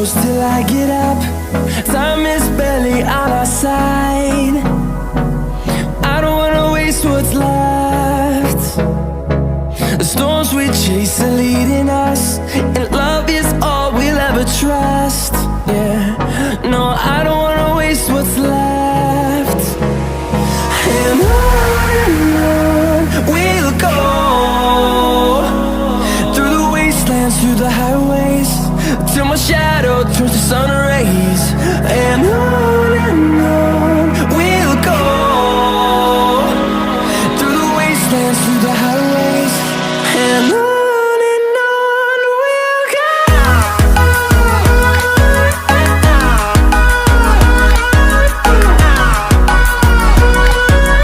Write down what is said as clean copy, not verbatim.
close till I get up. Time is barely on our side. I don't wanna waste what's left. The storms we chase are leading us, and love is all we'll ever trust. Yeah, no, I don't wanna waste what's left. And on we'll go, through the wastelands, through the highways, till my shadow turns to sun